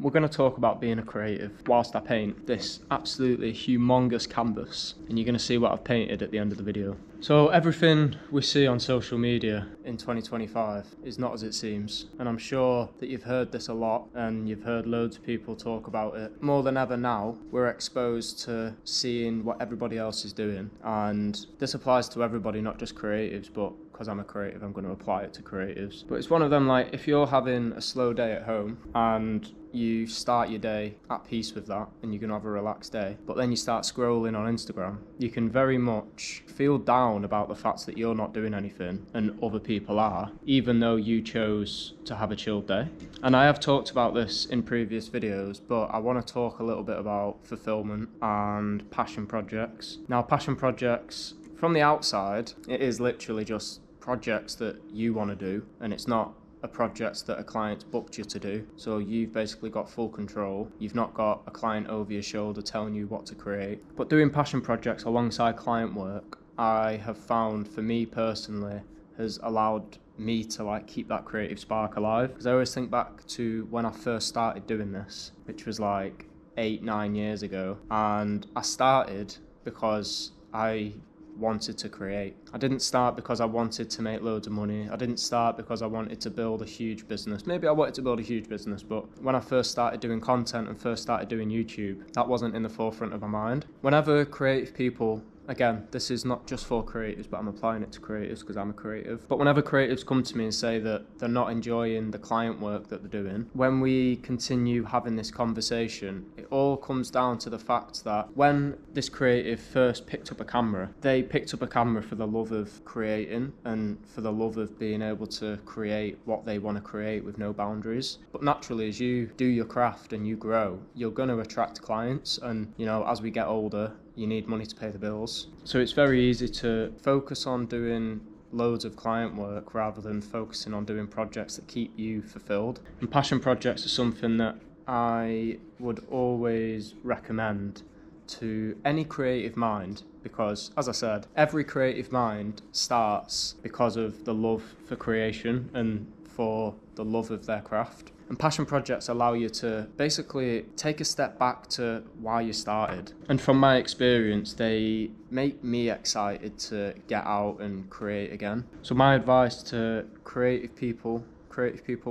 we're going to talk about being a creative whilst I paint this absolutely humongous canvas, and you're going to see what I've painted at the end of the video. So everything we see on social media in 2025 is not as it seems, and I'm sure that you've heard this a lot and you've heard loads of people talk about it. More than ever now, we're exposed to seeing what everybody else is doing, and this applies to everybody, not just creatives, but because I'm a creative, I'm going to apply it to creatives. But it's one of them, like, if you're having a slow day at home and you start your day at peace with that and you're going to have a relaxed day, but then you start scrolling on Instagram, you can very much feel down about the fact that you're not doing anything and other people are, even though you chose to have a chilled day. And I have talked about this in previous videos, but I want to talk a little bit about fulfillment and passion projects. Now, passion projects, from the outside, it is literally just projects that you want to do, and it's not a project that a client's booked you to do. So you've basically got full control. You've not got a client over your shoulder telling you what to create. But doing passion projects alongside client work, I have found, for me personally, has allowed me to keep that creative spark alive. Because I always think back to when I first started doing this, which was like 8-9 years ago, and I started because I wanted to create. I didn't start because I wanted to make loads of money. I didn't start because I wanted to build a huge business. Maybe I wanted to build a huge business, but when I first started doing content and first started doing YouTube, that wasn't in the forefront of my mind. Whenever creative people, again, this is not just for creatives, but I'm applying it to creatives because I'm a creative. But whenever creatives come to me and say that they're not enjoying the client work that they're doing, when we continue having this conversation, it all comes down to the fact that when this creative first picked up a camera, they picked up a camera for the love of creating and for the love of being able to create what they want to create with no boundaries. But naturally, as you do your craft and you grow, you're going to attract clients. And, as we get older, you need money to pay the bills. So it's very easy to focus on doing loads of client work rather than focusing on doing projects that keep you fulfilled. And passion projects are something that I would always recommend to any creative mind, because, as I said, every creative mind starts because of the love for creation and for the love of their craft. And passion projects allow you to basically take a step back to why you started. And from my experience, they make me excited to get out and create again. So my advice to creative people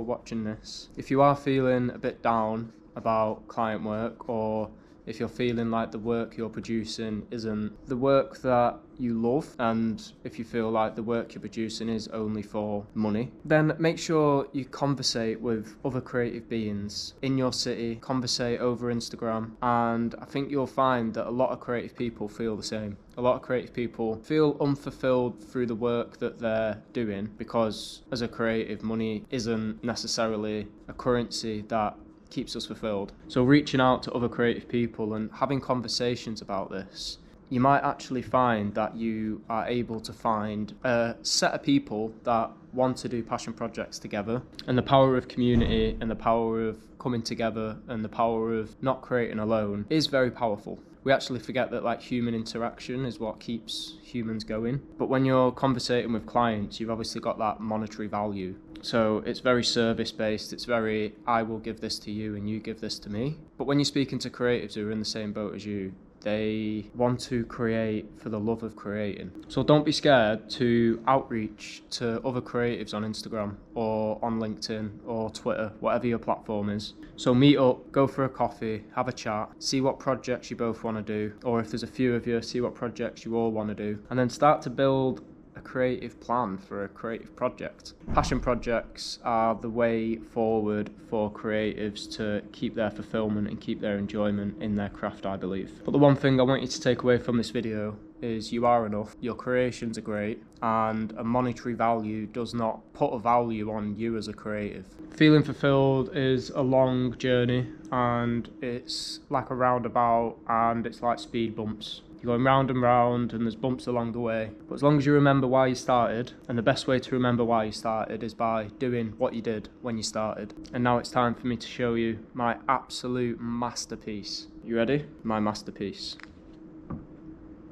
watching this, if you are feeling a bit down about client work, or if you're feeling like the work you're producing isn't the work that you love, and if you feel like the work you're producing is only for money, then make sure you conversate with other creative beings in your city, conversate over Instagram, and I think you'll find that a lot of creative people feel the same. A lot of creative people feel unfulfilled through the work that they're doing, because as a creative, money isn't necessarily a currency that keeps us fulfilled. So reaching out to other creative people and having conversations about this, you might actually find that you are able to find a set of people that want to do passion projects together. And the power of community and the power of coming together and the power of not creating alone is very powerful. We actually forget that human interaction is what keeps humans going. But when you're conversating with clients, you've obviously got that monetary value. So it's very service based. It's very, I will give this to you and you give this to me. But when you're speaking to creatives who are in the same boat as you, they want to create for the love of creating. So don't be scared to outreach to other creatives on Instagram or on LinkedIn or Twitter, whatever your platform is. So meet up, go for a coffee, have a chat, see what projects you both want to do, or if there's a few of you, see what projects you all want to do, and then start to build a creative plan for a creative project. Passion projects are the way forward for creatives to keep their fulfillment and keep their enjoyment in their craft, I believe. But the one thing I want you to take away from this video is you are enough, your creations are great, and a monetary value does not put a value on you as a creative. Feeling fulfilled is a long journey, and it's like a roundabout, and it's like speed bumps. You're going round and round and there's bumps along the way. But as long as you remember why you started, and the best way to remember why you started is by doing what you did when you started. And now it's time for me to show you my absolute masterpiece. You ready? My masterpiece.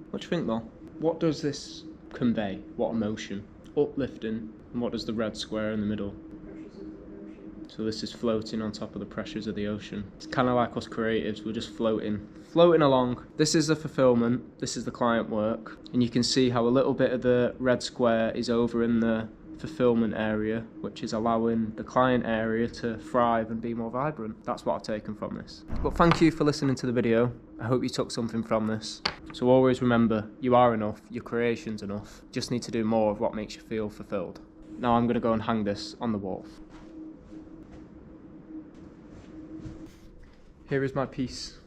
What do you think, Mo? What does this convey? What emotion? Uplifting. And what does the red square in the middle? So this is floating on top of the pressures of the ocean. It's kind of like us creatives, we're just floating along. This is the fulfillment, this is the client work, and you can see how a little bit of the red square is over in the fulfillment area, which is allowing the client area to thrive and be more vibrant. That's what I've taken from this. But thank you for listening to the video. I hope you took something from this. So always remember, you are enough, your creation's enough. Just need to do more of what makes you feel fulfilled. Now I'm gonna go and hang this on the wall. Here is my piece.